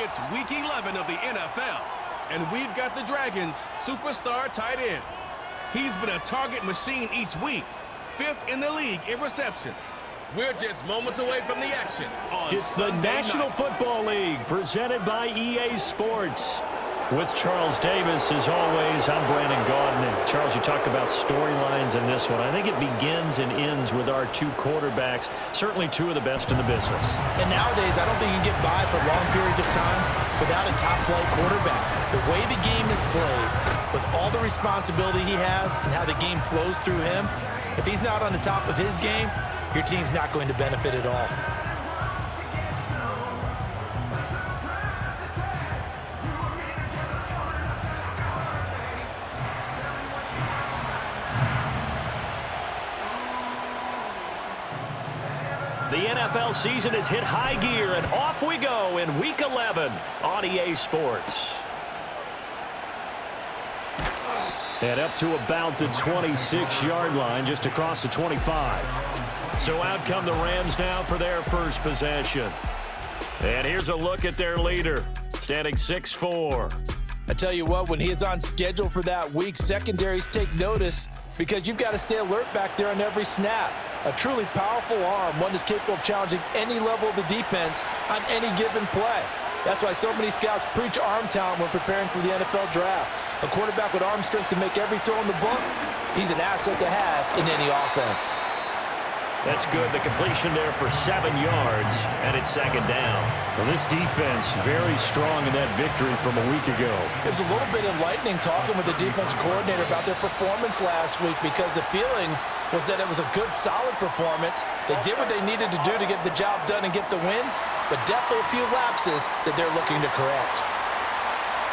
It's Week 11 of the NFL, and we've got the Dragons' superstar tight end. He's been a target machine each week, 5th in the league in receptions. We're just moments away from the action on It's the National Football League, presented by EA Sports. With Charles Davis, as always, I'm Brandon Gaudin. Charles, you talk about storylines in this one. I think it begins and ends with our two quarterbacks, certainly two of the best in the business. And nowadays, I don't think you can get by for long periods of time without a top-flight quarterback. The way the game is played, with all the responsibility he has and how the game flows through him, if he's not on the top of his game, your team's not going to benefit at all. The NFL season has hit high gear, and off we go in Week 11 on EA Sports. And up to about the 26-yard line, just across the 25. So out come the Rams now for their first possession. And here's a look at their leader, standing 6'4". I tell you what, when he is on schedule for that week, secondaries take notice because you've got to stay alert back there on every snap. A truly powerful arm, one that's capable of challenging any level of the defense on any given play. That's why so many scouts preach arm talent when preparing for the NFL draft. A quarterback with arm strength to make every throw in the book, he's an asset to have in any offense. That's good. The completion there for 7 yards, and it's second down. Well, this defense very strong in that victory from a week ago. It was a little bit enlightening talking with the defense coordinator about their performance last week because the feeling was that it was a good, solid performance. They did what they needed to do to get the job done and get the win, but definitely a few lapses that they're looking to correct.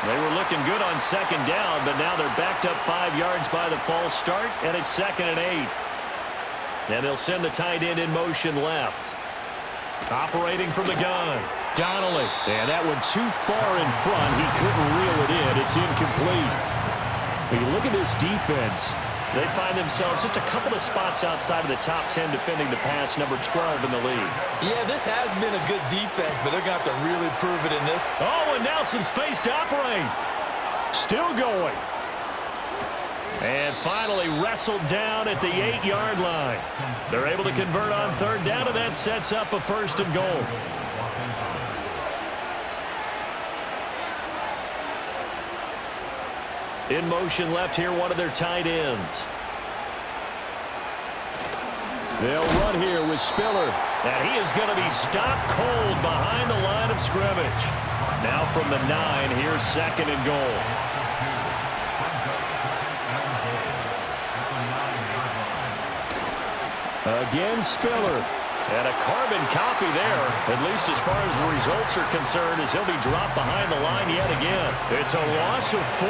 They were looking good on second down, but now they're backed up 5 yards by the false start, and it's 2nd and 8. And they'll send the tight end in motion left. Operating from the gun, Donnelly. And that one too far in front. He couldn't reel it in. It's incomplete. When you look at this defense, they find themselves just a couple of spots outside of the top 10 defending the pass, number 12 in the league. Yeah, this has been a good defense, but they're going to have to really prove it in this. Oh, and now some space to operate. still going. And finally wrestled down at the 8-yard line. They're able to convert on third down, and that sets up a 1st and goal. In motion left here, one of their tight ends. They'll run here with Spiller. And he is going to be stopped cold behind the line of scrimmage. Now from the 9, here's 2nd and goal. Again, Spiller. And a carbon copy there, at least as far as the results are concerned, as he'll be dropped behind the line yet again. It's a loss of 4.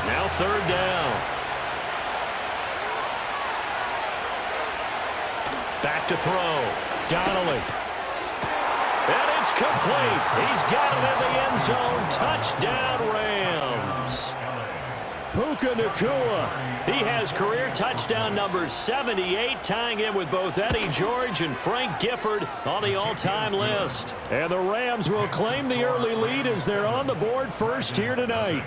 Now 3rd down. Back to throw. Donnelly. And it's complete. He's got it in the end zone. Touchdown, Rams. Puka Nacua. He has career touchdown number 78, tying him with both Eddie George and Frank Gifford on the all-time list. And the Rams will claim the early lead as they're on the board first here tonight.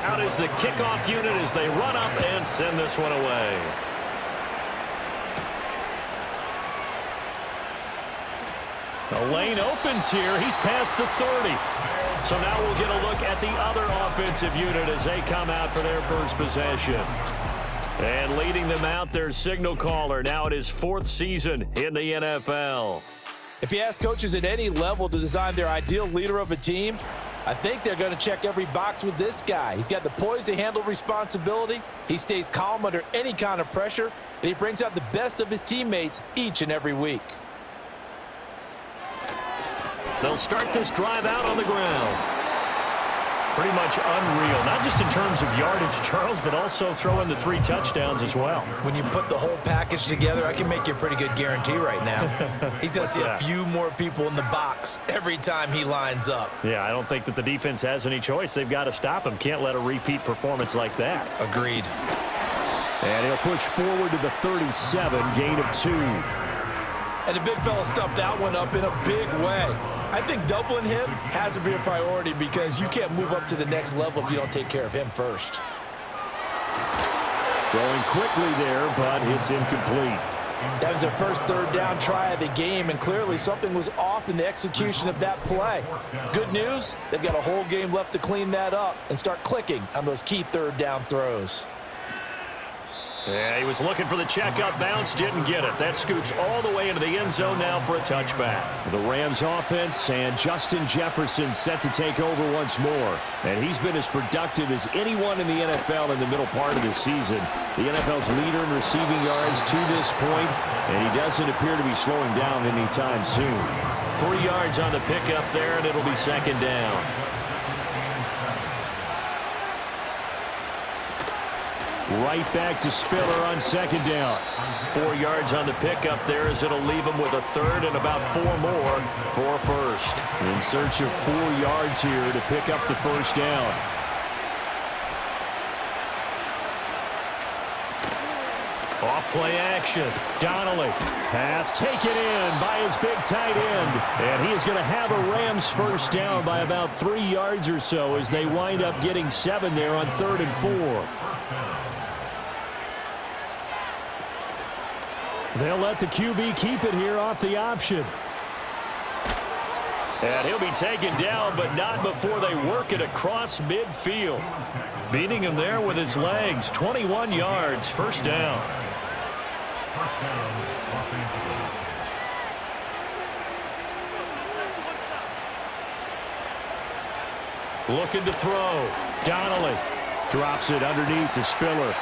Out is the kickoff unit as they run up and send this one away. The lane opens here. He's past the 30. So now we'll get a look at the other offensive unit as they come out for their first possession. And leading them out, their signal caller, now at his 4th season in the NFL. If you ask coaches at any level to design their ideal leader of a team, I think they're going to check every box with this guy. He's got the poise to handle responsibility. He stays calm under any kind of pressure, and he brings out the best of his teammates each and every week. They'll start this drive out on the ground. Pretty much unreal, not just in terms of yardage, Charles, but also throw in the 3 touchdowns as well. When you put the whole package together, I can make you a pretty good guarantee right now. He's going to see a few more people in the box every time he lines up. Yeah, I don't think that the defense has any choice. They've got to stop him. Can't let a repeat performance like that. Agreed. And he'll push forward to the 37, gain of 2. And the big fella stuffed that one up in a big way. I think doubling him has to be a priority because you can't move up to the next level if you don't take care of him first. Throwing quickly there, but it's incomplete. That was their first third down try of the game, and clearly something was off in the execution of that play. Good news, they've got a whole game left to clean that up and start clicking on those key third down throws. Yeah, he was looking for the checkup bounce, didn't get it. That scoots all the way into the end zone now for a touchback. The Rams offense and Justin Jefferson set to take over once more. And he's been as productive as anyone in the NFL in the middle part of the season. The NFL's leader in receiving yards to this point, and he doesn't appear to be slowing down anytime soon. 3 yards on the pickup there, and it'll be second down. Right back to Spiller on second down. 4 yards on the pickup there as it'll leave him with a third and about 4 more for first. In search of 4 yards here to pick up the first down. Off play action. Donnelly. Pass taken in by his big tight end. And he is going to have a Rams first down by about 3 yards or so as they wind up getting 7 there on 3rd and 4. They'll let the QB keep it here off the option. And he'll be taken down, but not before they work it across midfield. Beating him there with his legs. 21 yards, first down. Looking to throw. Donnelly. Drops it underneath to Spiller.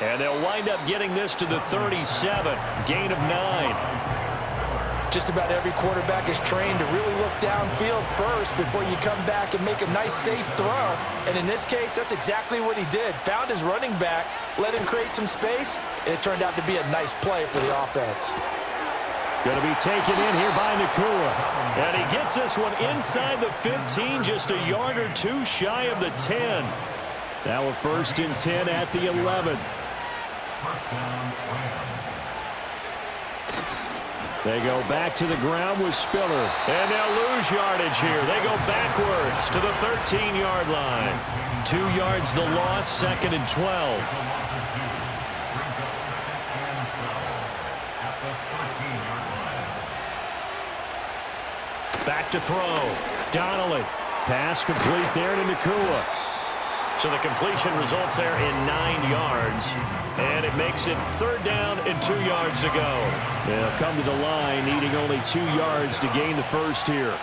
And they'll wind up getting this to the 37. Gain of 9. Just about every quarterback is trained to really look downfield first before you come back and make a nice, safe throw. And in this case, that's exactly what he did. Found his running back, let him create some space, and it turned out to be a nice play for the offense. Going to be taken in here by Nakua. And he gets this one inside the 15, just a yard or 2 shy of the 10. Now a 1st and 10 at the 11. They go back to the ground with Spiller. And they'll lose yardage here. They go backwards to the 13-yard line. 2 yards the loss, 2nd and 12. Back to throw. Donnelly. Pass complete there to Nakua. So the completion results there in 9 yards. And it makes it 3rd down and 2 yards to go. They'll come to the line, needing only 2 yards to gain the first here.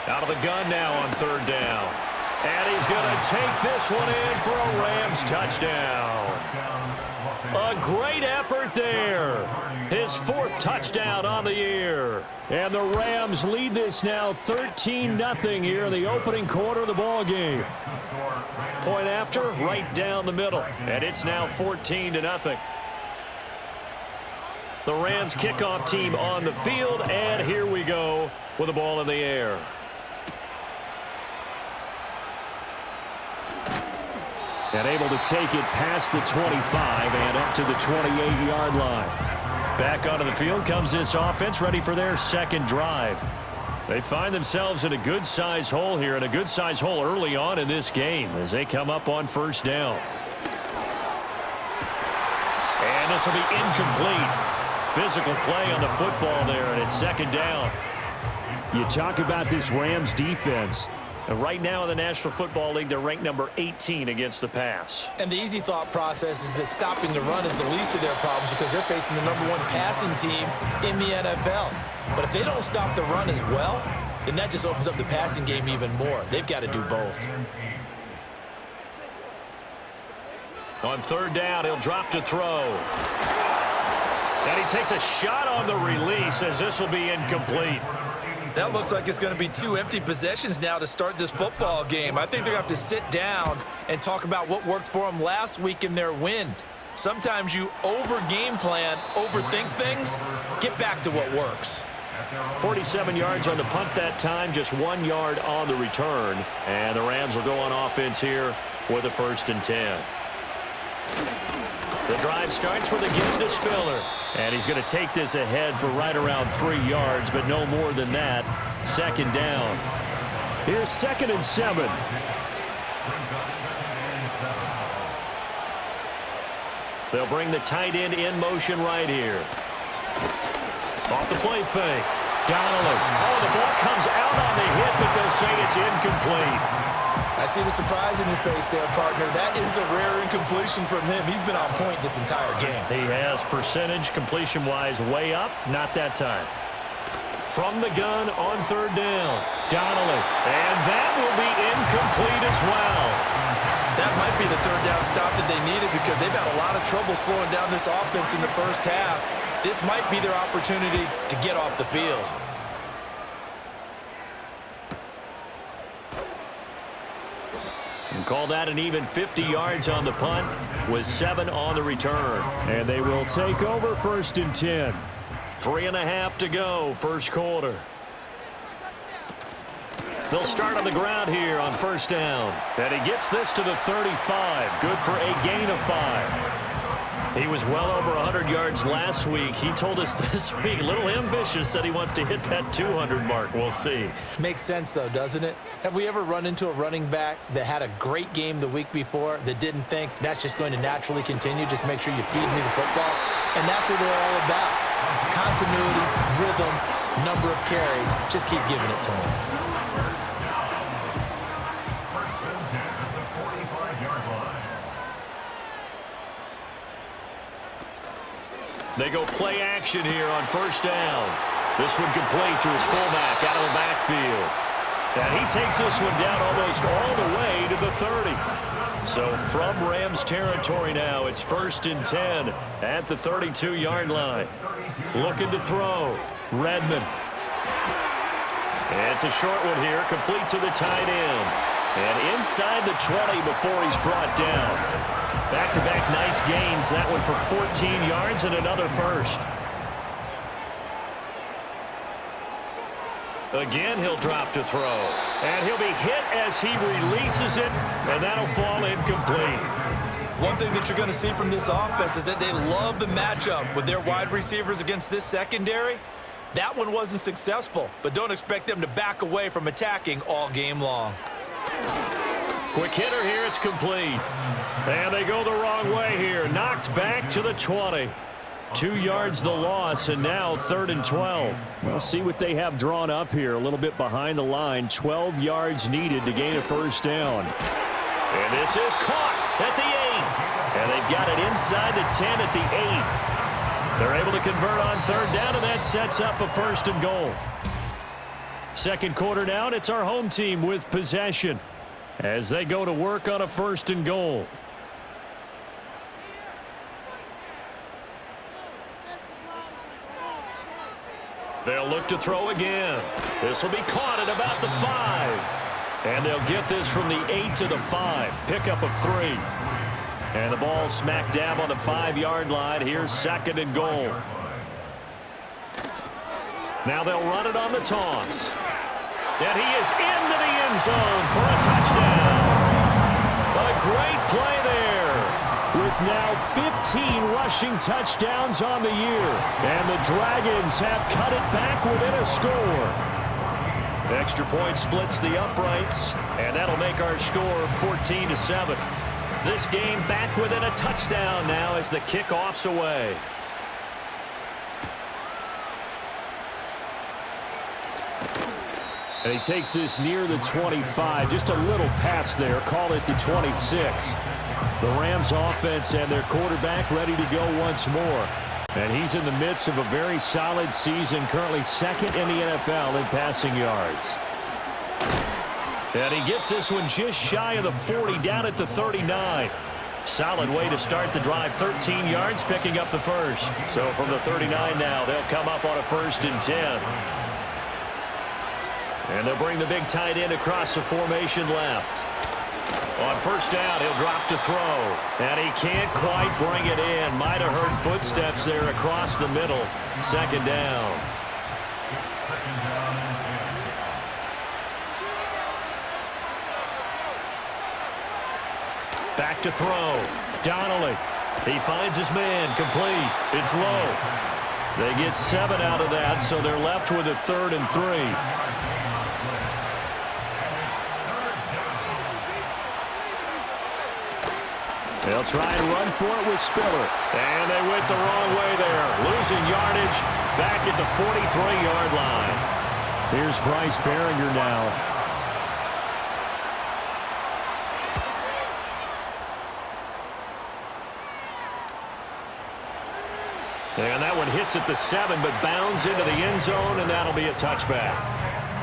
Out of the gun now on 3rd down. And he's going to take this one in for a Rams touchdown. A great effort there. His 4th touchdown on the year. And the Rams lead this now 13-0 here in the opening quarter of the ball game. Point after, right down the middle. And it's now 14-0. The Rams kickoff team on the field. And here we go with the ball in the air. And able to take it past the 25 and up to the 28-yard line. Back onto the field comes this offense, ready for their 2nd drive. They find themselves in a good-sized hole here, and a good-sized hole early on in this game as they come up on 1st down. And this will be incomplete. Physical play on the football there, and it's 2nd down. You talk about this Rams defense. And right now in the National Football League, they're ranked number 18 against the pass. And the easy thought process is that stopping the run is the least of their problems because they're facing the #1 passing team in the NFL. But if they don't stop the run as well, then that just opens up the passing game even more. They've got to do both. On 3rd down, he'll drop to throw. And he takes a shot on the release as this will be incomplete. That looks like it's going to be 2 empty possessions now to start this football game. I think they're going to have to sit down and talk about what worked for them last week in their win. Sometimes you over-game plan, overthink things. Get back to what works. 47 yards on the punt that time, just 1 yard on the return. And the Rams will go on offense here with a 1st and 10. The drive starts with a give to Spiller. And he's going to take this ahead for right around 3 yards, but no more than that. Second down. Here's 2nd and 7. They'll bring the tight end in motion right here. Off the play fake. Donnelly. Oh, the ball comes out on the hit, but they'll say it's incomplete. I see the surprise in your face there, partner. That is a rare incompletion from him. He's been on point this entire game. He has percentage completion-wise way up. Not that time. From the gun on 3rd down. Donnelly. And that will be incomplete as well. That might be the 3rd down stop that they needed because they've had a lot of trouble slowing down this offense in the first half. This might be their opportunity to get off the field. And call that an even 50 yards on the punt with 7 on the return. And they will take over 1st and 10. 3.5 to go, first quarter. They'll start on the ground here on 1st down. And he gets this to the 35. Good for a gain of 5. He was well over 100 yards last week. He told us this week, a little ambitious, said he wants to hit that 200 mark. We'll see. Makes sense, though, doesn't it? Have we ever run into a running back that had a great game the week before that didn't think that's just going to naturally continue? Just make sure you feed me the football. And that's what they're all about. Continuity, rhythm, number of carries. Just keep giving it to him. They go play action here on 1st down. This one complete to his fullback out of the backfield. And he takes this one down almost all the way to the 30. So from Rams territory now, it's 1st and 10 at the 32-yard line. Looking to throw. Redmond. And it's a short one here, complete to the tight end. And inside the 20 before he's brought down. Back-to-back nice gains. That one for 14 yards and another first. Again, he'll drop to throw. And he'll be hit as he releases it, and that'll fall incomplete. One thing that you're going to see from this offense is that they love the matchup with their wide receivers against this secondary. That one wasn't successful, but don't expect them to back away from attacking all game long. Quick hitter here, it's complete. And they go the wrong way here. Knocked back to the 20. 2 yards the loss, and now 3rd and 12. We'll see what they have drawn up here. A little bit behind the line. 12 yards needed to gain a 1st down. And this is caught at the 8. And they've got it inside the 10 at the 8. They're able to convert on 3rd down, and that sets up a 1st and goal. Second quarter now, and it's our home team with possession as they go to work on a 1st and goal. They'll look to throw again. This will be caught at about the 5. And they'll get this from the 8 to the 5. Pickup of 3. And the ball smack dab on the 5-yard line. Here's 2nd and goal. Now they'll run it on the toss. And he is into the end zone for a touchdown. A great play there. With now 15 rushing touchdowns on the year. And the Dragons have cut it back within a score. Extra point splits the uprights, and that'll make our score 14-7. This game back within a touchdown now as the kickoff's away. And he takes this near the 25. Just a little pass there. Call it the 26. The Rams offense and their quarterback ready to go once more. And he's in the midst of a very solid season, currently 2nd in the NFL in passing yards. And he gets this one just shy of the 40, down at the 39. Solid way to start the drive, 13 yards, picking up the first. So from the 39 now, they'll come up on a 1st and 10. And they'll bring the big tight end across the formation left. On 1st down, he'll drop to throw. And he can't quite bring it in. Might have heard footsteps there across the middle. 2nd down. Back to throw. Donnelly. He finds his man, complete. It's low. They get 7 out of that, so they're left with a 3rd and 3. They'll try and run for it with Spiller. And they went the wrong way there. Losing yardage back at the 43-yard line. Here's Bryce Behringer now. And that one hits at the 7, but bounds into the end zone, and that'll be a touchback.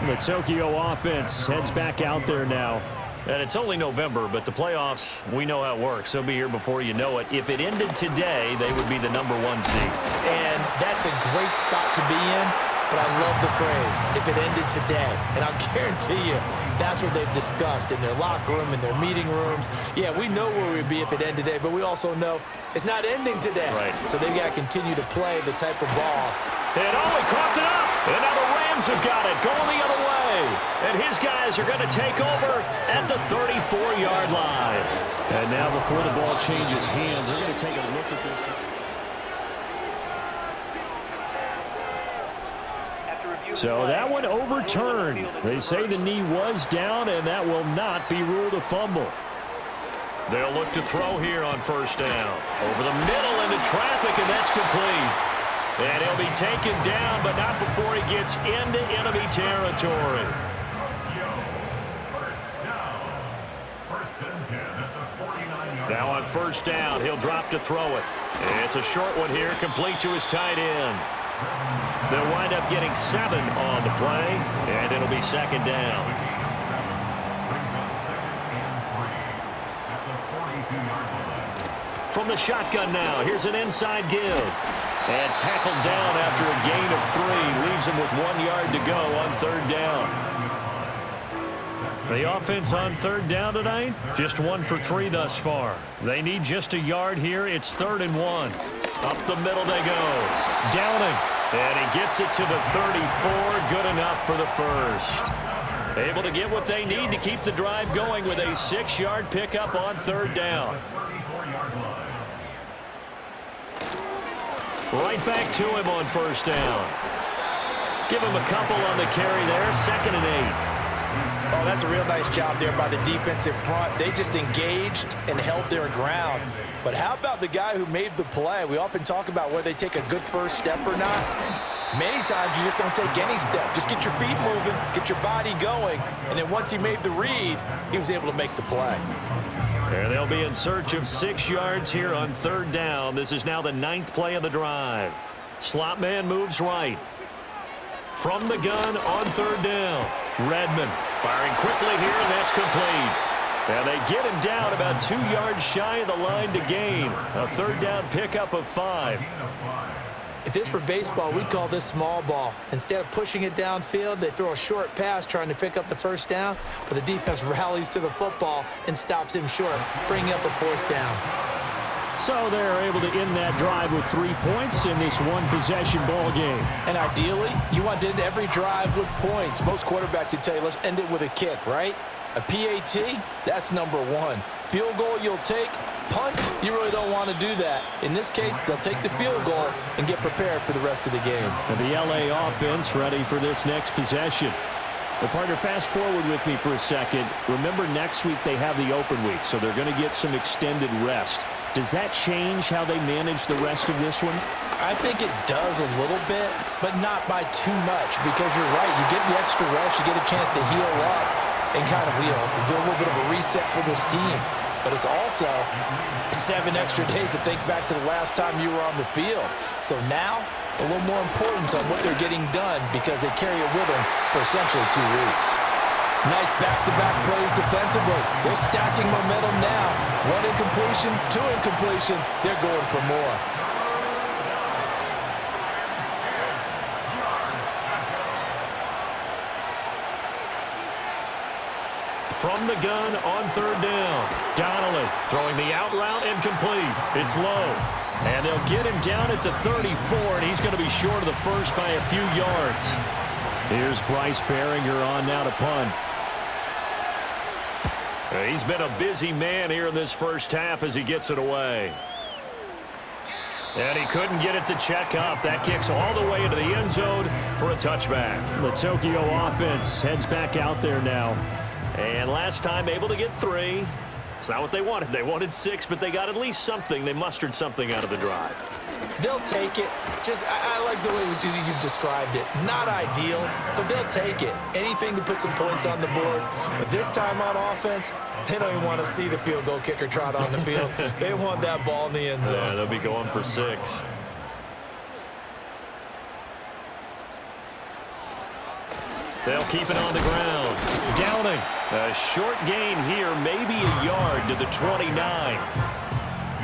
The Tokyo offense heads back out there now. And it's only November, but the playoffs, we know how it works. They'll be here before you know it. If it ended today, they would be the #1 seed. And that's a great spot to be in, but I love the phrase, if it ended today. And I'll guarantee you, that's what they've discussed in their locker room, in their meeting rooms. Yeah, we know where we'd be if it ended today, but we also know it's not ending today. Right. So they've got to continue to play the type of ball. And he coughed it up. And now the Rams have got it, going the other way. And his guys are going to take over at the 34-yard line. And now before the ball changes hands, they're going to take a look at this. So that one overturned. They say the knee was down, and that will not be ruled a fumble. They'll look to throw here on 1st down. Over the middle into traffic, and that's complete. And he'll be taken down, but not before he gets into enemy territory. Now on 1st down, he'll drop to throw it. It's a short one here, complete to his tight end. They'll wind up getting 7 on the play, and it'll be 2nd down. From the shotgun now, here's an inside give. And tackled down after a gain of 3. Leaves him with 1 yard to go on 3rd down. The offense on 3rd down tonight, just 1 for 3 thus far. They need just a yard here. It's 3rd and 1. Up the middle they go. Downing. And he gets it to the 34. Good enough for the 1st. Able to get what they need to keep the drive going with a 6-yard pickup on 3rd down. Right back to him on 1st down. Give him a couple on the carry there. 2nd and 8. Oh, that's a real nice job there by the defensive front. They just engaged and held their ground. But how about the guy who made the play? We often talk about whether they take a good first step or not. Many times you just don't take any step. Just get your feet moving, get your body going, and then once he made the read, he was able to make the play. And they'll be in search of 6 yards here on 3rd down. This is now the 9th play of the drive. Slot man moves right. From the gun on 3rd down. Redmond firing quickly here, and that's complete. And they get him down about 2 yards shy of the line to gain. A 3rd down pickup of 5. If this were baseball, we'd call this small ball. Instead of pushing it downfield, they throw a short pass trying to pick up the 1st down, but the defense rallies to the football and stops him short, bringing up a 4th down. So they're able to end that drive with 3 points in this one-possession ball game. And ideally, you want to end every drive with points. Most quarterbacks would tell you, let's end it with a kick, right? A PAT, that's #1. Field goal you'll take. Punts, you really don't want to do that. In this case, they'll take the field goal and get prepared for the rest of the game. And the LA offense ready for this next possession. Well, partner, fast forward with me for a second. Remember, next week they have the open week, so they're going to get some extended rest. Does that change how they manage the rest of this one? I think it does a little bit, but not by too much, because you're right. You get the extra rest, you get a chance to heal up and kind of, do a little bit of a reset for this team. But it's also 7 extra days to think back to the last time you were on the field. So now, a little more importance on what they're getting done because they carry it with them for essentially 2 weeks. Nice back-to-back plays defensively. They're stacking momentum now. 1 incompletion, 2 incompletion. They're going for more. From the gun on 3rd down. Donnelly throwing the out route and complete. It's low. And they'll get him down at the 34, and he's going to be short of the 1st by a few yards. Here's Bryce Behringer on now to punt. He's been a busy man here in this 1st half as he gets it away. And he couldn't get it to check up. That kicks all the way into the end zone for a touchback. The Tokyo offense heads back out there now. And last time able to get 3. It's not what they wanted. They wanted 6, but they got at least something. They mustered something out of the drive. They'll take it. I like the way you've described it. Not ideal, but they'll take it. Anything to put some points on the board. But this time on offense, they don't even want to see the field goal kicker trot on the field. They want that ball in the end zone. Yeah, they'll be going for 6. They'll keep it on the ground. Downing. A short gain here, maybe a yard to the 29.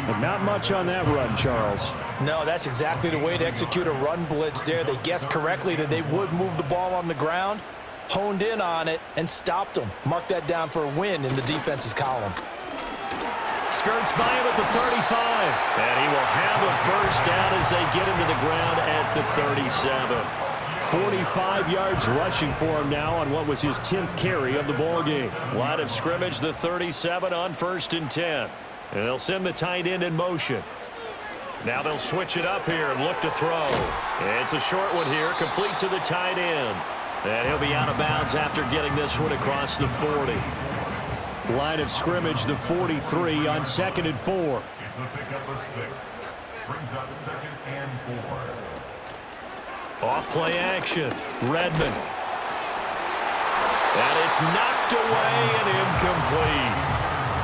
But not much on that run, Charles. No, that's exactly the way to execute a run blitz there. They guessed correctly that they would move the ball on the ground, honed in on it, and stopped them. Mark that down for a win in the defense's column. Skirts by him at the 35. And he will have a first down as they get him to the ground at the 37. 45 yards rushing for him now on what was his 10th carry of the ball game. Line of scrimmage, the 37 on 1st and 10. And they'll send the tight end in motion. Now they'll switch it up here and look to throw. It's a short one here, complete to the tight end. And he'll be out of bounds after getting this one across the 40. Line of scrimmage, the 43 on 2nd and 4. It's the pickup of 6. Brings up 2nd and 4. Off play action. Redmond. And it's knocked away and incomplete.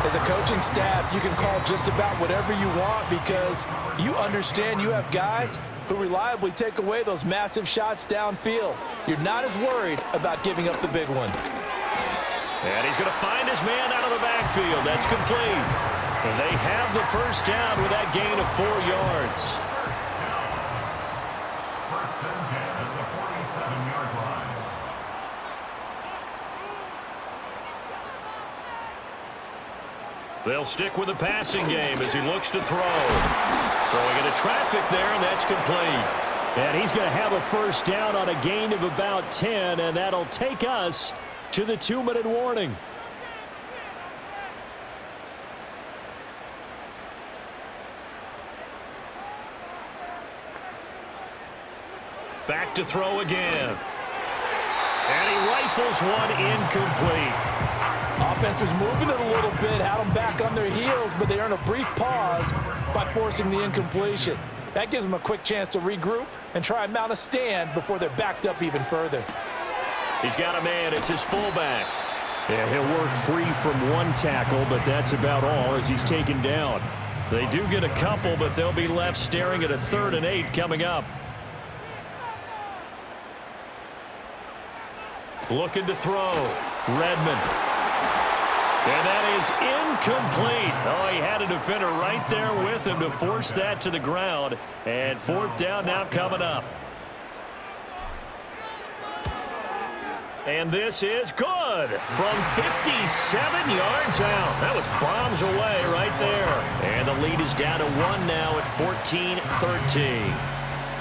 As a coaching staff, you can call just about whatever you want because you understand you have guys who reliably take away those massive shots downfield. You're not as worried about giving up the big one. And he's going to find his man out of the backfield. That's complete. And they have the first down with that gain of 4 yards. First and 10 at the 47-yard line. They'll stick with the passing game as he looks to throw. Throwing into traffic there, and that's complete. And he's going to have a first down on a gain of about 10, and that'll take us to the 2-minute warning. Back to throw again. And he rifles one incomplete. Offense was moving it a little bit, had them back on their heels, but they earn a brief pause by forcing the incompletion. That gives them a quick chance to regroup and try and mount a stand before they're backed up even further. He's got a man. It's his fullback. Yeah, he'll work free from one tackle, but that's about all as he's taken down. They do get a couple, but they'll be left staring at a 3rd and 8 coming up. Looking to throw. Redmond. And that is incomplete. Oh, he had a defender right there with him to force that to the ground. And 4th down now coming up. And this is good from 57 yards out. That was bombs away right there. And the lead is down to 1 now at 14-13.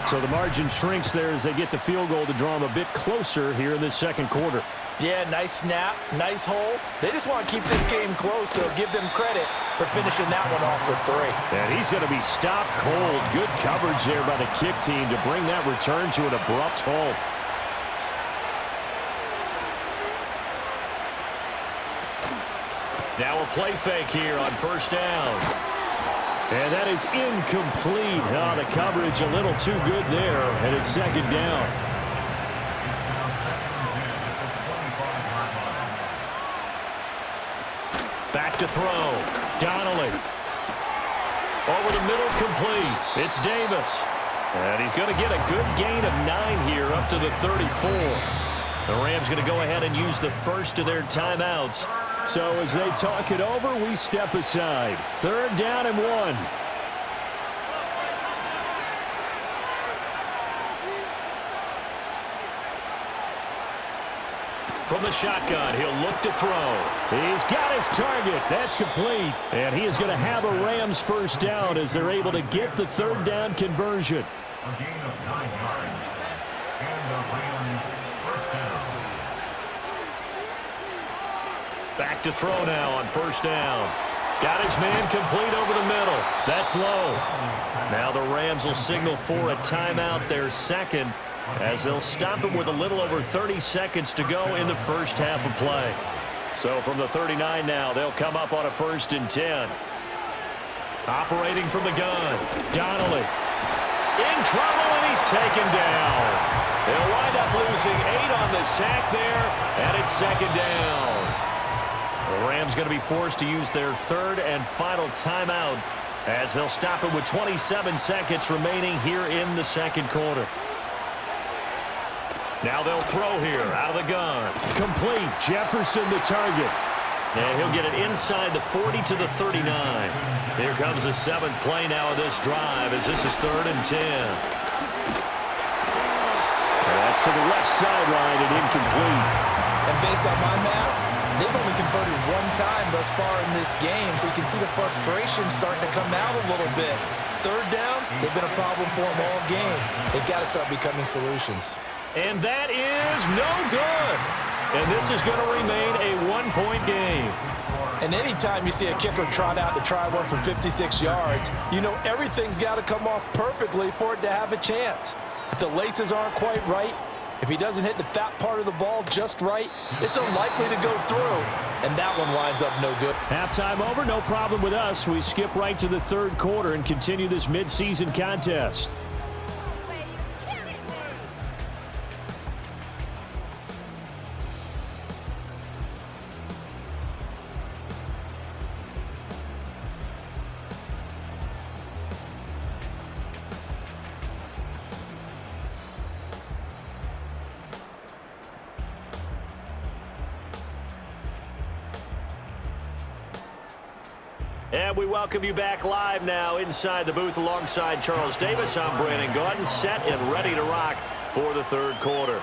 So the margin shrinks there as they get the field goal to draw them a bit closer here in this 2nd quarter. Yeah, nice snap, nice hole. They just want to keep this game close, so give them credit for finishing that one off with 3. And he's going to be stopped cold. Good coverage there by the kick team to bring that return to an abrupt halt. Now a play fake here on 1st down. And that is incomplete. Oh, the coverage a little too good there, and it's 2nd down. Back to throw. Donnelly. Over the middle, complete. It's Davis. And he's going to get a good gain of 9 here up to the 34. The Rams going to go ahead and use the first of their timeouts. So as they talk it over, we step aside. 3rd down and 1. From the shotgun, he'll look to throw. He's got his target. That's complete. And he is going to have a Rams first down as they're able to get the 3rd down conversion. A gain of 9 yards. And the Rams first down. Back to throw now on 1st down. Got his man complete over the middle. That's low. Now the Rams will signal for a timeout, their second, as they'll stop it with a little over 30 seconds to go in the first half of play. So from the 39 now, they'll come up on a 1st and 10. Operating from the gun, Donnelly. In trouble, and he's taken down. They'll wind up losing 8 on the sack there, and it's 2nd down. The Rams going to be forced to use their 3rd and final timeout as they'll stop it with 27 seconds remaining here in the 2nd quarter. Now they'll throw here out of the gun. Complete. Jefferson the target. And he'll get it inside the 40 to the 39. Here comes the 7th play now of this drive as this is 3rd and 10. That's to the left sideline and incomplete. And based on my math, they've only converted 1 time thus far in this game, so you can see the frustration starting to come out a little bit. 3rd downs, they've been a problem for them all game. They've got to start becoming solutions. And that is no good. And this is going to remain a 1-point game. And anytime you see a kicker trot out to try one from 56 yards, you know everything's got to come off perfectly for it to have a chance. If the laces aren't quite right, if he doesn't hit the fat part of the ball just right, it's unlikely to go through. And that one winds up no good. Halftime over, no problem with us. We skip right to the 3rd quarter and continue this midseason contest. And we welcome you back live now inside the booth alongside Charles Davis. I'm Brandon Gaudin, set and ready to rock for the 3rd quarter.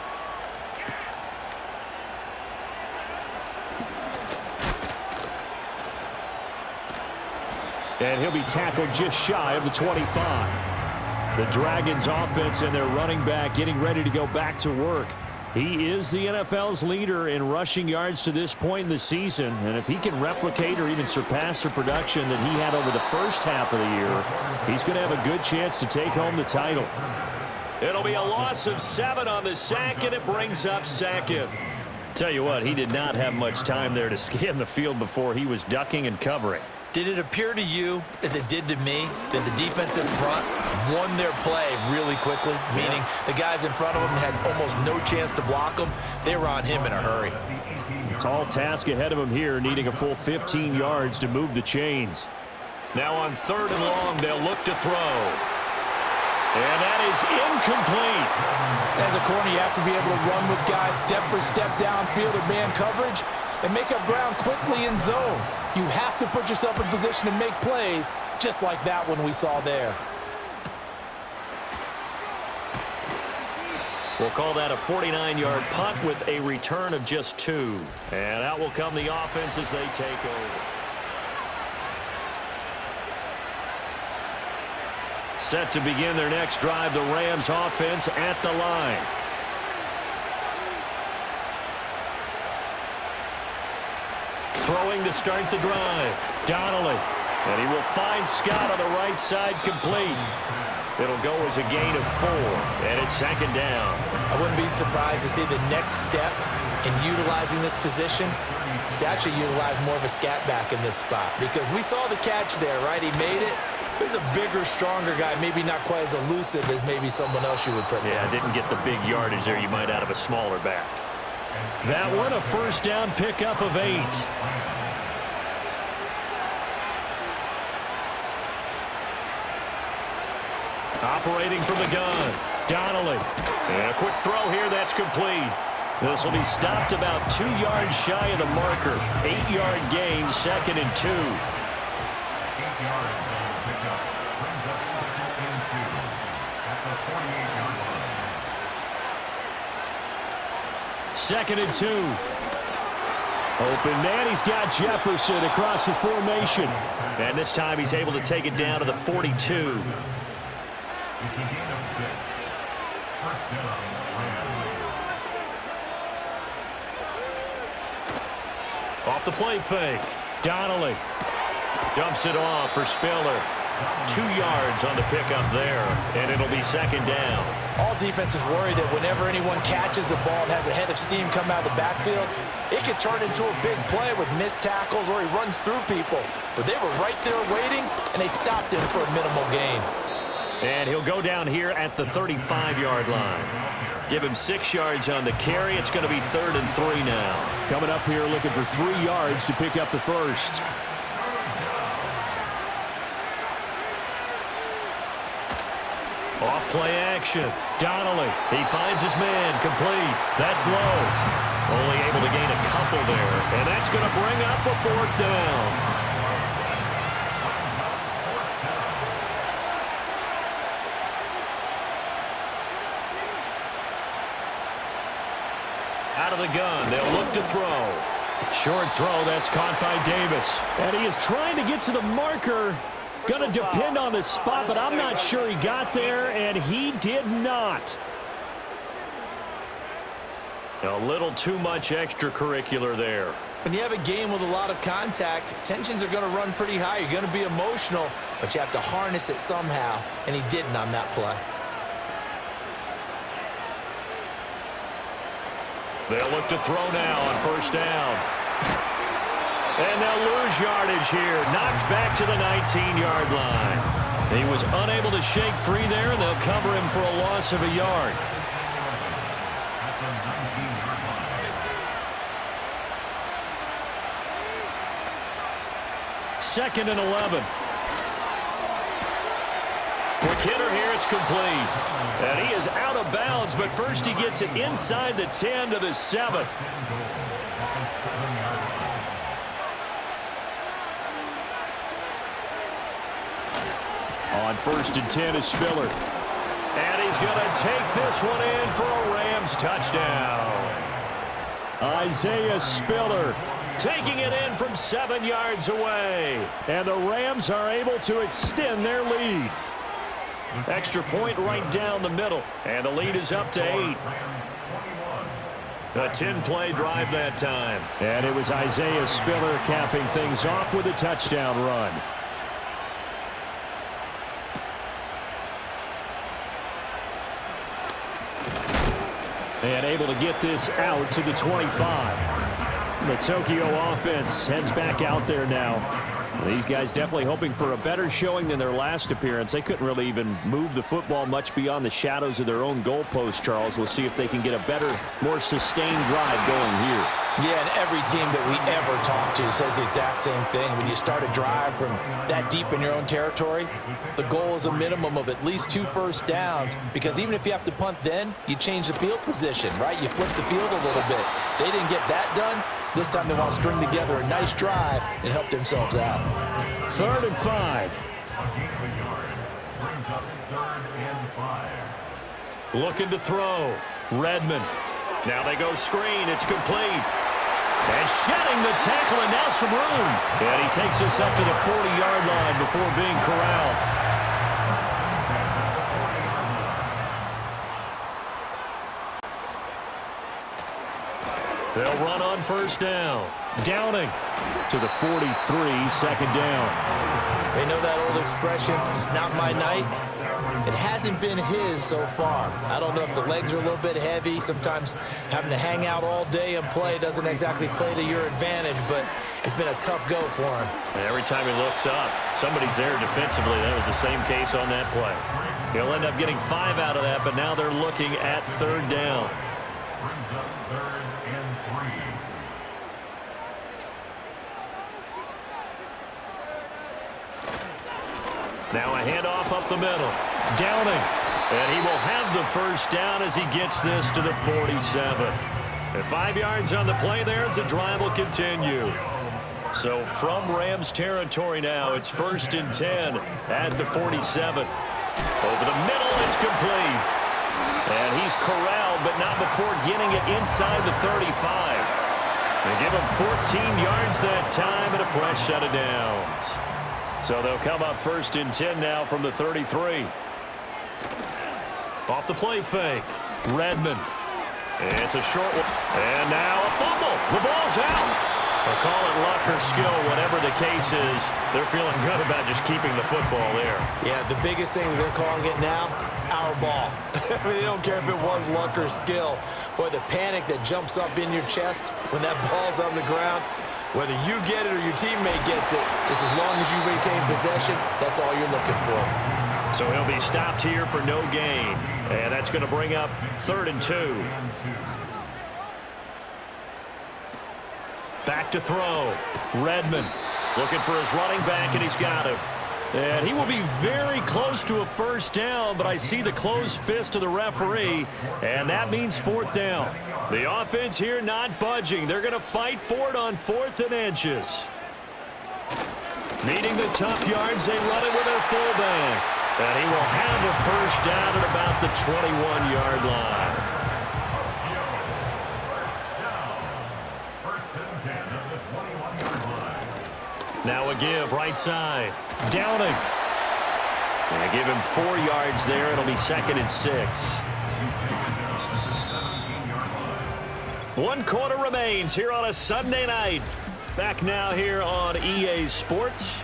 And he'll be tackled just shy of the 25. The Dragons offense and their running back getting ready to go back to work. He is the NFL's leader in rushing yards to this point in the season, and if he can replicate or even surpass the production that he had over the first half of the year, he's going to have a good chance to take home the title. It'll be a loss of 7 on the sack, and it brings up 2nd. Tell you what, he did not have much time there to scan the field before he was ducking and covering. Did it appear to you, as it did to me, that the defensive front won their play really quickly? Meaning the guys in front of him had almost no chance to block him. They were on him in a hurry. Tall task ahead of him here, needing a full 15 yards to move the chains. Now on 3rd and long, they'll look to throw. And that is incomplete. As a corner, you have to be able to run with guys step for step downfield in man coverage and make up ground quickly in zone. You have to put yourself in position to make plays, just like that one we saw there. We'll call that a 49-yard punt with a return of just 2. And out will come the offense as they take over. Set to begin their next drive, the Rams offense at the line. Throwing to start the drive. Donnelly. And he will find Scott on the right side complete. It'll go as a gain of 4. And it's 2nd down. I wouldn't be surprised to see the next step in utilizing this position is to actually utilize more of a scat back in this spot. Because we saw the catch there, right? He made it. He's a bigger, stronger guy, maybe not quite as elusive as maybe someone else you would put there. Yeah, didn't get the big yardage there you might out of a smaller back. That one, a 1st down pickup of 8. Operating from the gun. Donnelly. And a quick throw here that's complete. This will be stopped about 2 yards shy of the marker. 8-yard gain, 2nd and 2. 8 yards and pickup. Brings up 2nd and 2 at the 48-yard line. 2nd and 2. Open man, he's got Jefferson across the formation. And this time he's able to take it down to the 42. It's a gain of 6. 1st down, Rams. Off the play fake. Donnelly. Dumps it off for Spiller. 2 yards on the pickup there, and it'll be second down. All defenses worry that whenever anyone catches the ball and has a head of steam come out of the backfield, it can turn into a big play with missed tackles or he runs through people. But they were right there waiting, and they stopped him for a minimal gain. And he'll go down here at the 35-yard line. Give him 6 yards on the carry. It's going to be 3rd and 3 now. Coming up here looking for 3 yards to pick up the first. Off play action. Donnelly. He finds his man. Complete. That's low. Only able to gain a couple there. And that's going to bring up a 4th down. Out of the gun. They'll look to throw. Short throw. That's caught by Davis. And he is trying to get to the marker. Going to depend on the spot, but I'm not sure he got there, and he did not. A little too much extracurricular there. When you have a game with a lot of contact, tensions are going to run pretty high. You're going to be emotional, but you have to harness it somehow, and he didn't on that play. They'll look to throw now on 1st down. And they'll lose yardage here. Knocked back to the 19-yard line. He was unable to shake free there, and they'll cover him for a loss of a yard. Second and 11. Quick hitter here, it's complete. And he is out of bounds, but first he gets it inside the 10 to the 7. On 1st and 10 is Spiller. And he's going to take this one in for a Rams touchdown. Isaiah Spiller Taking it in from 7 yards away. And the Rams are able to extend their lead. Extra point right down the middle. And the lead is up to 8. A 10-play drive that time. And it was Isaiah Spiller capping things off with a touchdown run. And able to get this out to the 25. The Tokyo offense heads back out there now. These guys definitely hoping for a better showing than their last appearance. They couldn't really even move the football much beyond the shadows of their own goalpost, Charles. We'll see if they can get a better, more sustained drive going here. Yeah, and every team that we ever talk to says the exact same thing. When you start a drive from that deep in your own territory, the goal is a minimum of at least 2 first downs, because even if you have to punt then, you change the field position, right? You flip the field a little bit. They didn't get that done. This time they want to string together a nice drive and help themselves out. 3rd and 5. Looking to throw. Redmond. Now they go screen. It's complete. And shedding the tackle, and now some room. And he takes us up to the 40-yard line before being corralled. They'll run on first down. Downing. To the 43, 2nd down. They know that old expression, it's not my night. It hasn't been his so far. I don't know if the legs are a little bit heavy. Sometimes having to hang out all day and play doesn't exactly play to your advantage, but it's been a tough go for him. And every time he looks up, somebody's there defensively. That was the same case on that play. He'll end up getting 5 out of that, but now they're looking at 3rd down. Brings up 3rd and 3. Now a handoff up the middle. Downing. And he will have the first down as he gets this to the 47. And 5 yards on the play there as the drive will continue. So from Rams territory now, it's 1st and 10 at the 47. Over the middle, it's complete. And he's corralled, but not before getting it inside the 35. They give him 14 yards that time and a fresh set of downs. So they'll come up 1st and 10 now from the 33. Off the play fake. Redmond. It's a short one. And now a fumble. The ball's out. Or call it luck or skill, whatever the case is, they're feeling good about just keeping the football there. Yeah, the biggest thing they're calling it now, our ball. I mean, they don't care if it was luck or skill. Boy, the panic that jumps up in your chest when that ball's on the ground, whether you get it or your teammate gets it, just as long as you retain possession, that's all you're looking for. So he'll be stopped here for no gain. And that's going to bring up 3rd and 2. Back to throw. Redmond looking for his running back, and he's got him. And he will be very close to a first down, but I see the closed fist of the referee, and that means 4th down. The offense here not budging. They're going to fight for it on 4th and inches. Needing the tough yards, they run it with their fullback. And he will have a first down at about the 21-yard line. Now a give, right side. Downing. And give him 4 yards there. It'll be 2nd and 6. 1 quarter remains here on a Sunday night. Back now here on EA Sports,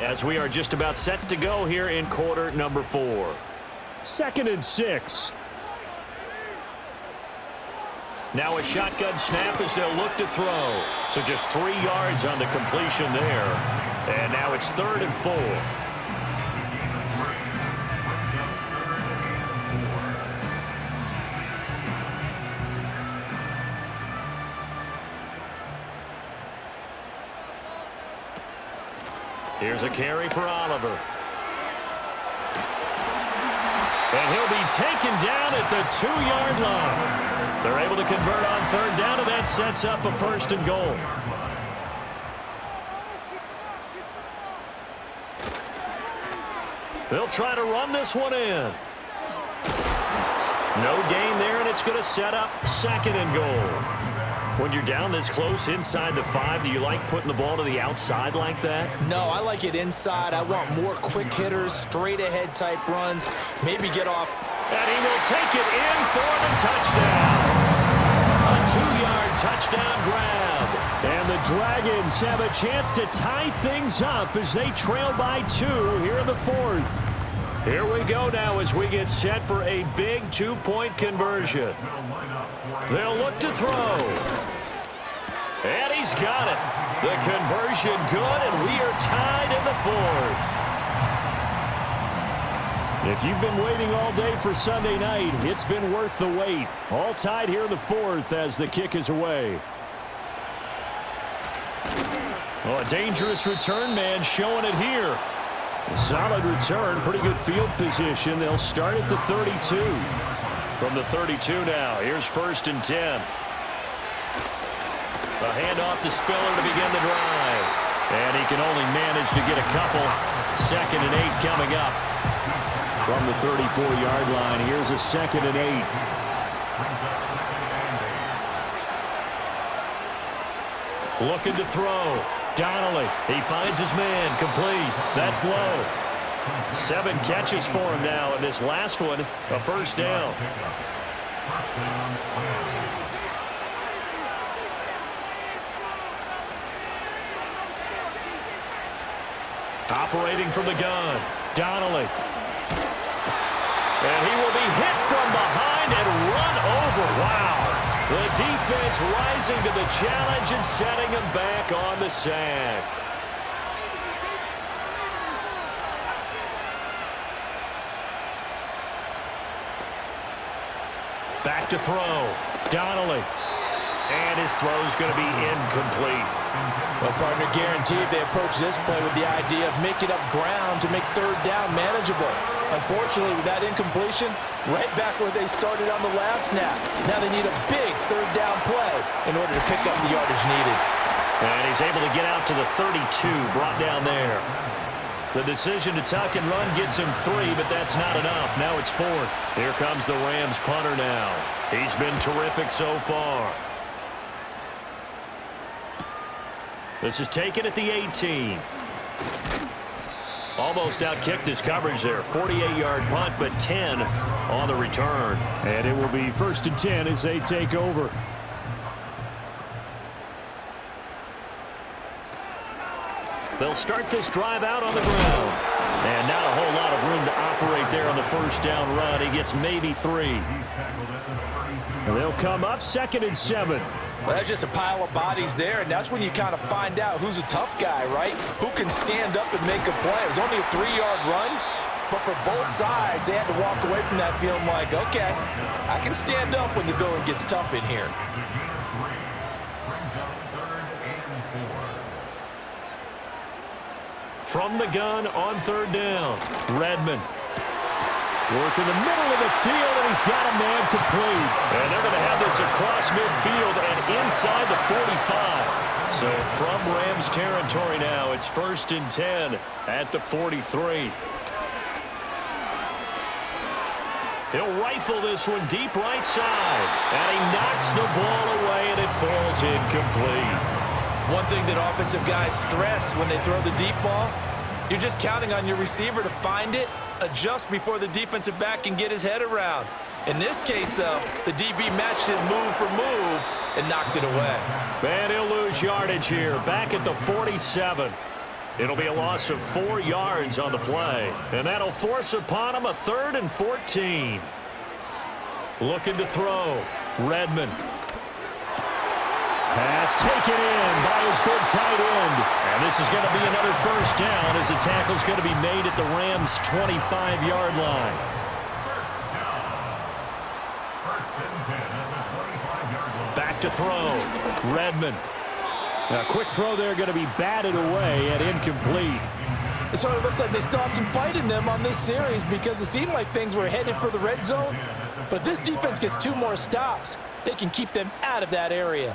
as we are just about set to go here in quarter number 4. 2nd and 6. Now a shotgun snap as they'll look to throw. So just 3 yards on the completion there. And now it's 3rd and 4. Here's a carry for Oliver. And he'll be taken down at the 2-yard line. They're able to convert on 3rd down, and that sets up a 1st and goal. They'll try to run this one in. No gain there, and it's going to set up 2nd and goal. When you're down this close inside the 5, do you like putting the ball to the outside like that? No, I like it inside. I want more quick hitters, straight ahead type runs, maybe get off. And he will take it in for the touchdown. A 2-yard touchdown grab. And the Dragons have a chance to tie things up as they trail by 2 here in the 4th. Here we go now as we get set for a big 2-point conversion. They'll look to throw. And he's got it. The conversion good, and we are tied in the 4th. If you've been waiting all day for Sunday night, it's been worth the wait. All tied here in the 4th as the kick is away. Oh, a dangerous return man showing it here. A solid return, pretty good field position. They'll start at the 32. From the 32 now, here's 1st and 10. A handoff to Spiller to begin the drive. And he can only manage to get a couple. 2nd and 8 coming up. From the 34-yard line, here's a 2nd and 8. Looking to throw. Donnelly, he finds his man, complete. That's low. 7 catches for him now, and this last one, a 1st down. Operating from the gun, Donnelly. And he will be hit from behind and run over. Wow. The defense rising to the challenge and setting him back on the sack. Back to throw. Donnelly. And his throw's going to be incomplete. Well, partner, guaranteed they approach this play with the idea of making up ground to make 3rd down manageable. Unfortunately, with that incompletion, right back where they started on the last snap. Now they need a big 3rd down play in order to pick up the yardage needed. And he's able to get out to the 32, brought down there. The decision to tuck and run gets him 3, but that's not enough. Now it's 4th. Here comes the Rams punter now. He's been terrific so far. This is taken at the 18. Almost outkicked his coverage there. 48-yard punt, but 10 on the return. And it will be 1st and 10 as they take over. They'll start this drive out on the ground. And not a whole lot of room to operate there on the first down run. He gets maybe 3. They'll come up 2nd and 7. Well, that's just a pile of bodies there, and that's when you kind of find out who's a tough guy, right? Who can stand up and make a play. It was only a 3-yard run, but for both sides, they had to walk away from that feeling like, okay, I can stand up when the going gets tough in here. From the gun on 3rd down, Redmond. Work in the middle of the field, and he's got a man complete. And they're going to have this across midfield and inside the 45. So from Rams territory now, it's 1st and 10 at the 43. He'll rifle this one deep right side. And he knocks the ball away, and it falls incomplete. One thing that offensive guys stress when they throw the deep ball, you're just counting on your receiver to find it, adjust before the defensive back can get his head around. In this case, though, the DB matched it move for move and knocked it away. And he'll lose yardage here, back at the 47. It'll be a loss of 4 yards on the play, and that'll force upon him a 3rd and 14. Looking to throw, Redmond. Pass taken in by his big tight end. And this is going to be another first down as the tackle's going to be made at the Rams' 25-yard line. Back to throw. Redmond. A quick throw there going to be batted away and incomplete. It sort of looks like they still have some fight in them on this series because it seemed like things were headed for the red zone. But if this defense gets 2 more stops, they can keep them out of that area.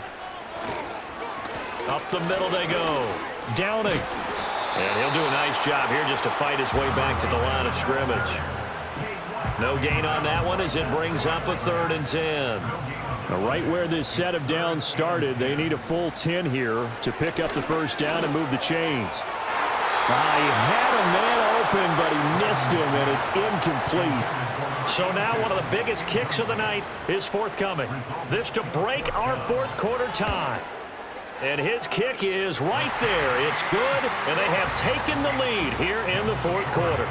Up the middle they go. Downing. And he'll do a nice job here just to fight his way back to the line of scrimmage. No gain on that one as it brings up a 3rd and 10. Now, right where this set of downs started, they need a full 10 here to pick up the first down and move the chains. He had a man open, but he missed him, and it's incomplete. So now one of the biggest kicks of the night is forthcoming. This to break our 4th quarter tie. And his kick is right there. It's good, and they have taken the lead here in the 4th quarter.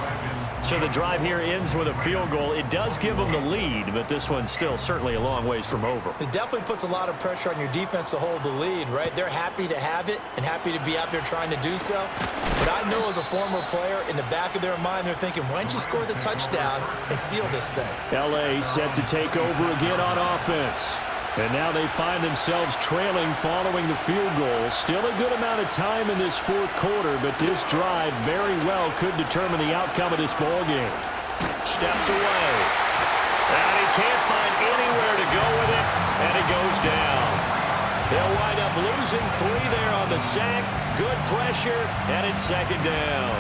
So the drive here ends with a field goal. It does give them the lead, but this one's still certainly a long ways from over. It definitely puts a lot of pressure on your defense to hold the lead, right? They're happy to have it and happy to be out there trying to do so. But I know as a former player, in the back of their mind, they're thinking, why don't you score the touchdown and seal this thing? L.A. set to take over again on offense. And now they find themselves trailing following the field goal. Still a good amount of time in this 4th quarter, but this drive very well could determine the outcome of this ball game. Steps away. And he can't find anywhere to go with it, and it goes down. They'll wind up losing 3 there on the sack. Good pressure, and it's 2nd down.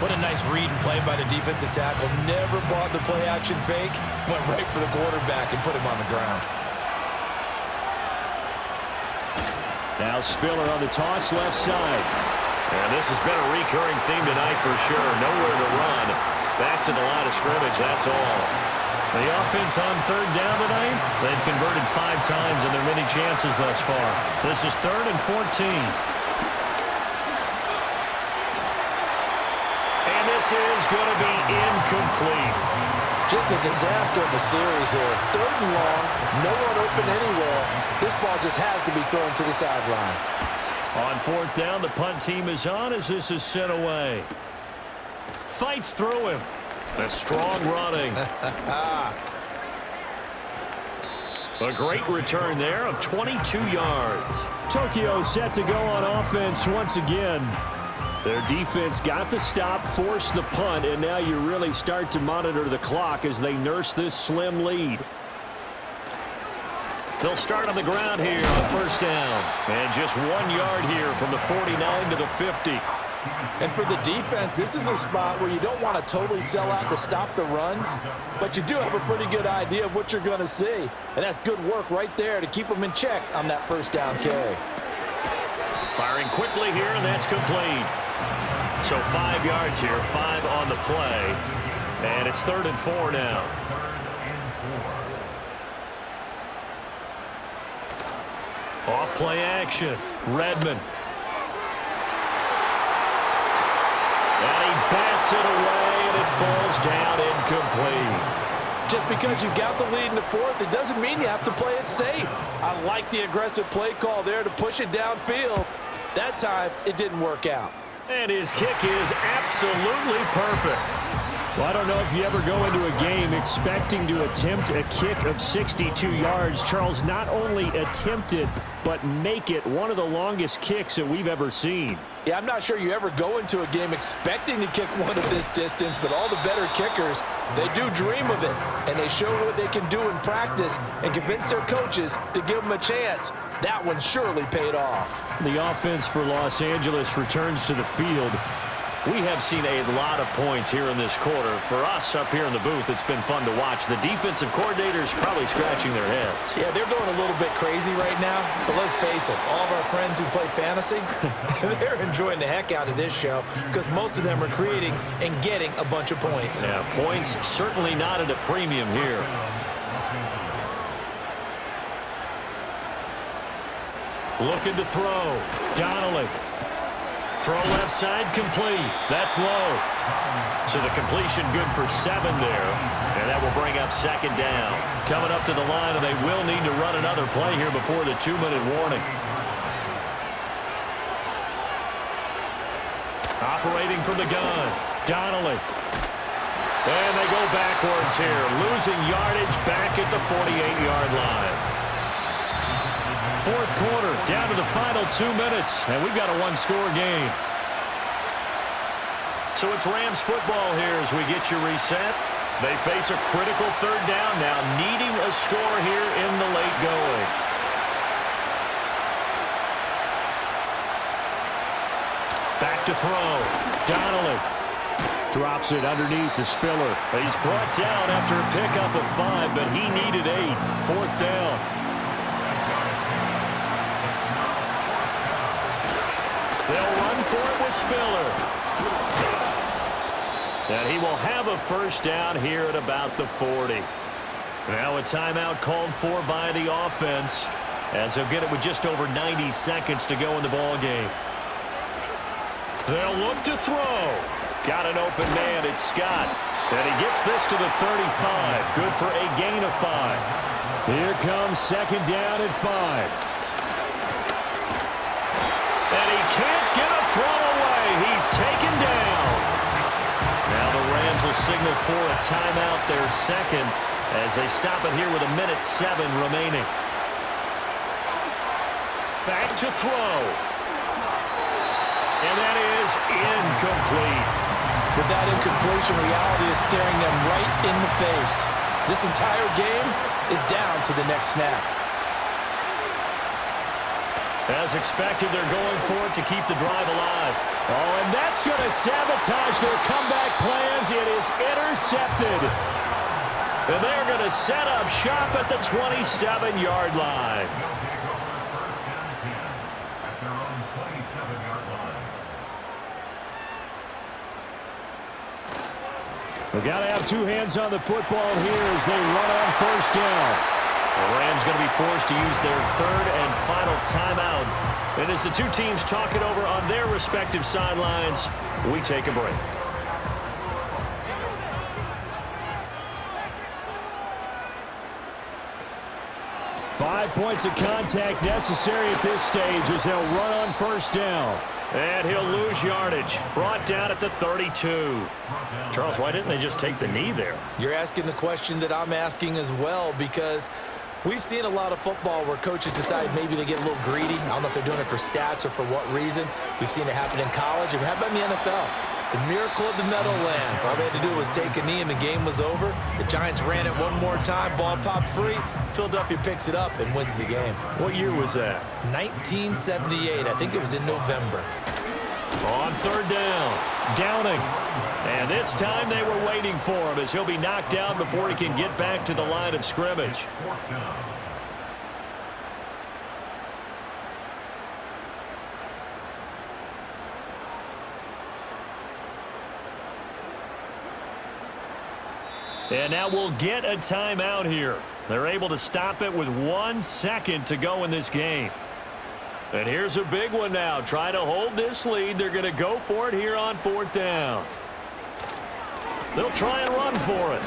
What a nice read and play by the defensive tackle. Never bought the play-action fake. Went right for the quarterback and put him on the ground. Now Spiller on the toss left side. And this has been a recurring theme tonight for sure. Nowhere to run. Back to the line of scrimmage, that's all. The offense on 3rd down tonight, they've converted 5 times in their many chances thus far. This is 3rd and 14. And this is going to be incomplete. Just a disaster of a series here. 3rd and long, no one open anywhere. This ball just has to be thrown to the sideline. On 4th down, the punt team is on as this is sent away. Fights through him. A strong running. A great return there of 22 yards. Tokyo set to go on offense once again. Their defense got the stop, forced the punt, and now you really start to monitor the clock as they nurse this slim lead. They'll start on the ground here on 1st down. And just 1 yard here from the 49 to the 50. And for the defense, this is a spot where you don't want to totally sell out to stop the run, but you do have a pretty good idea of what you're going to see. And that's good work right there to keep them in check on that 1st down carry. Firing quickly here, and that's complete. So 5 yards here, 5 on the play. And it's 3rd and 4 now. Off play action. Redmond. bats it away, and it falls down incomplete. Just because you've got the lead in the fourth, it doesn't mean you have to play it safe. I like the aggressive play call there to push it downfield. That time, it didn't work out. And his kick is absolutely perfect. Well, I don't know if you ever go into a game expecting to attempt a kick of 62 yards. Charles, not only attempt it, but make it one of the longest kicks that we've ever seen. Yeah, I'm not sure you ever go into a game expecting to kick one of this distance, but all the better kickers, they do dream of it, and they show what they can do in practice and convince their coaches to give them a chance. That one surely paid off. The offense for Los Angeles returns to the field. We have seen a lot of points here in this quarter. For us up here in the booth, it's been fun to watch. The defensive coordinators probably scratching their heads. Yeah, they're going a little bit crazy right now, but let's face it, all of our friends who play fantasy, they're enjoying the heck out of this show because most of them are creating and getting a bunch of points. Yeah, points certainly not at a premium here. Looking to throw. Donnelly. Throw left side, complete. That's low. So the completion good for 7 there. And that will bring up second down. Coming up to the line, and they will need to run another play here before the 2-minute warning. Operating from the gun. Donnelly. And they go backwards here. Losing yardage back at the 48-yard line. Fourth quarter, down to the final 2 minutes, and we've got a one-score game. So it's Rams football here as we get you reset. They face a critical third down now, needing a score here in the late going. Back to throw. Donnelly. Drops it underneath to Spiller. He's brought down after a pickup of 5, but he needed 8. Fourth down. They'll run for it with Spiller. And he will have a first down here at about the 40. Now a timeout called for by the offense as they'll get it with just over 90 seconds to go in the ball game. They'll look to throw. Got an open man. It's Scott. And he gets this to the 35. Good for a gain of 5. Here comes second down at 5. And he can't get a throw away. He's taken down. Now the Rams will signal for a timeout, their second, as they stop it here with 1:07 remaining. Back to throw. And that is incomplete. With that incompletion, reality is staring them right in the face. This entire game is down to the next snap. As expected, they're going for it to keep the drive alive. Oh, and that's going to sabotage their comeback plans. It is intercepted. And they're going to set up shop at the 27-yard line. We've got to have 2 hands on the football here as they run on first down. The Rams going to be forced to use their third and final timeout. And as the two teams talk it over on their respective sidelines, we take a break. Five points of contact necessary at this stage as they'll run on first down. And he'll lose yardage. Brought down at the 32. Charles, why didn't they just take the knee there? You're asking the question that I'm asking as well, because we've seen a lot of football where coaches decide maybe they get a little greedy. I don't know if they're doing it for stats or for what reason. We've seen it happen in college, and how about in the NFL? The miracle of the Meadowlands. All they had to do was take a knee, and the game was over. The Giants ran it one more time. Ball popped free. Philadelphia picks it up and wins the game. What year was that? 1978. I think it was in November. On third down. Downing. And this time they were waiting for him as he'll be knocked down before he can get back to the line of scrimmage. And now we'll get a timeout here. They're able to stop it with 1 second to go in this game. And here's a big one now. Try to hold this lead. They're going to go for it here on fourth down. They'll try and run for it.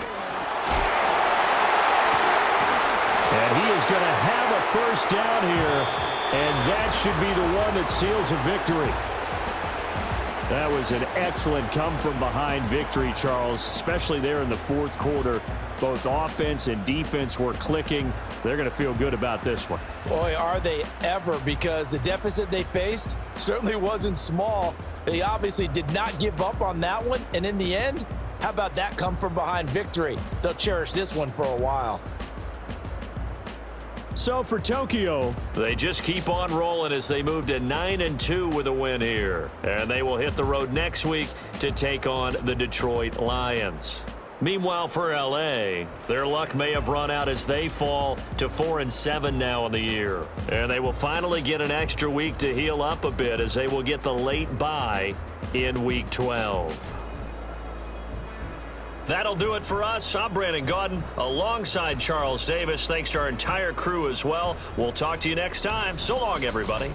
And he is going to have a first down here, and that should be the one that seals a victory. That was an excellent come-from-behind victory, Charles, especially there in the fourth quarter. Both offense and defense were clicking. They're going to feel good about this one. Boy, are they ever, because the deficit they faced certainly wasn't small. They obviously did not give up on that one, and in the end, how about that come-from-behind victory? They'll cherish this one for a while. So for Tokyo, they just keep on rolling as they move to 9-2 with a win here. And they will hit the road next week to take on the Detroit Lions. Meanwhile for LA, their luck may have run out as they fall to 4-7 now in the year. And they will finally get an extra week to heal up a bit as they will get the late bye in Week 12. That'll do it for us. I'm Brandon Gaudin alongside Charles Davis. Thanks to our entire crew as well. We'll talk to you next time. So long, everybody.